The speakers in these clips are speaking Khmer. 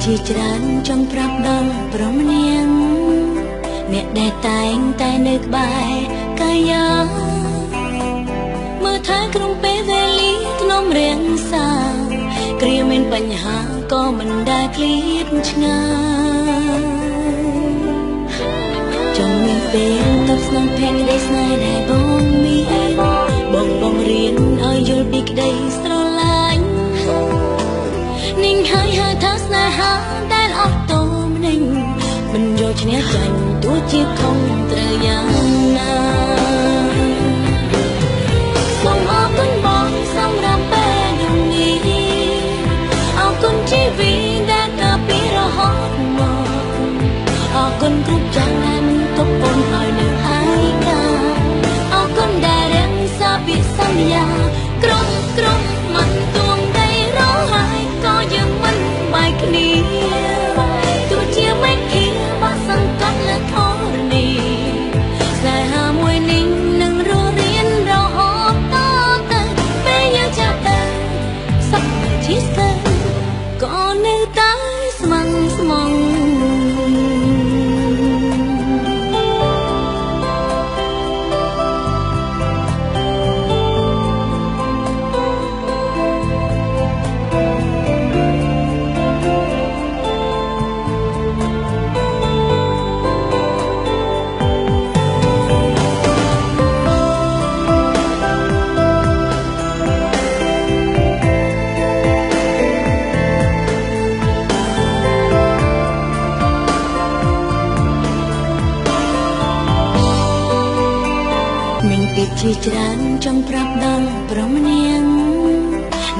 ជាច្រើនចង់ប្រាប់ដល់ប្រមនាងអ្នកដែលតែងតែនៅក្បែរកាយាមើលថែក្នុងពេលវេលាធ្នមរៀងសាគ្រាមានបញ្ហាក៏មិនដែលឃ្លាតឆ្ងាយចង់មានពេលតបស្នងភក្តីស្នេហ៍ដែលបងមានបងរៀនឲ្យយល់ពីក្តីស្រឡាញ់និងហើយហៅថាស្នេហាដែលអត់តមនឹងមិនយកឈ្នះចាញ់ទោះជាខំត្រូវយ៉ាងណាសូមអរគុណបងសម្រាប់ពេលនេះអរគុណជីវិតដែលការពាររហូតមកអរគុណគ្រប់យ៉ាងដែលមិនទុកអូនឲ្យនៅឯកាអរគុណដែលរៀងសាពីសន្យាក្រុមមិនទួងដីរស់ហើយក៏យើងមិនបែកគ្នាទោះជាមិនគិតបាក់សង្កត់លើធរនេះស្នេហាមួយនេះនឹងរស់រៀនរហូតតទៅពេលយើងចាស់ទៅសក់ជាស្គាល់ក៏នៅតែស្មងស្មងជាច្រើនចង់ប្រាប់ដល់ប្រមនាង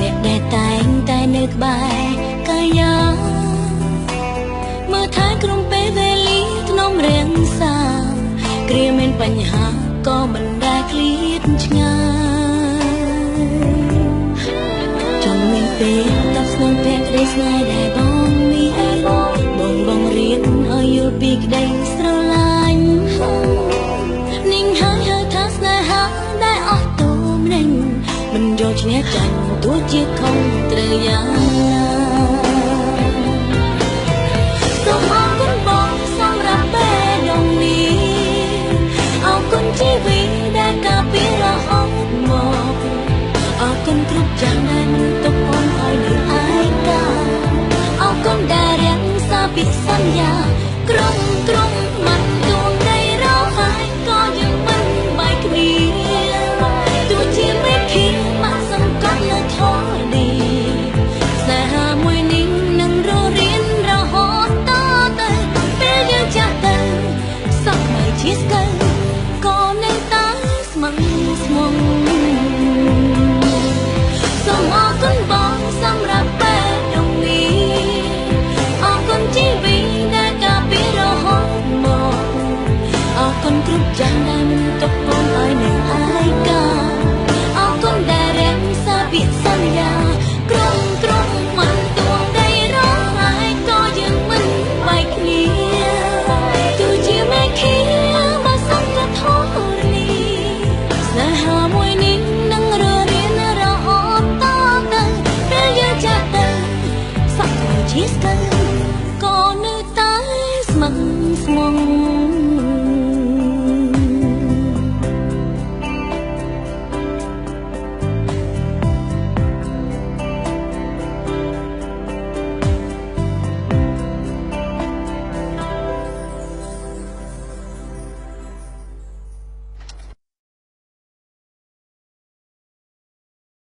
អ្នកដែលតែងតែនៅក្បែរកាយាមើលថែក្នុងពេលវេលាធ្នមរៀងសាគ្រាមានបញ្ហាក៏មិនដែលឃ្លាតឆ្ងាយចង់មានពេលតបស្នងភក្តីស្នេហ៍ដែលបងមានបងរៀនឲ្យយល់ពីក្តីស្រឡាញ់និងហើយហៅថាស្នេហាដែលអស់ទូមនឹងមិនយកឈ្នះចាញ់ទោះជាខំត្រូវយ៉ាងណាសូមអរគុណបងសម្រាប់ពេលនេះអរគុណជីវិតដែលការពាររហូតមកអរគុណគ្រប់យ៉ាងដែលមិនទុកអូនឲ្យនៅឯកាអរគុណដែលរៀងសាពីសន្យាក្រុមមិនទួងដីរស់ហើយក៏យើងមិនបែកគ្នាទោះជាមិនគិតបាក់សង្កត់លើធរនេះស្នេហាមួយនេះនឹងរស់រៀនរហូតតទៅពេលយើងចាស់ទៅសក់មិនជាស្គាល់ក៏នៅតែស្មងស្មងសូមអរគុណបងសម្រាប់ពេលនេះអរគុណជីវិតដែលការពាររហូតមកអរគុណគ្រប់យ៉ាងដែលមិនទុកអូនឲ្យនៅឯកាអរគុណដែលរៀងសាពីសន្យាក្រុមមិនទួងដីរស់ហើយក៏យើងមិនបែកគ្នាទោះជាមិនគិតបាក់សង្កត់ធរនេះស្នេហាមួយនេះនឹងរស់រៀនរហូតតទៅពេលយើងចាស់ទៅសក់ជាស្គាល់ក៏នៅតែស្មងស្មង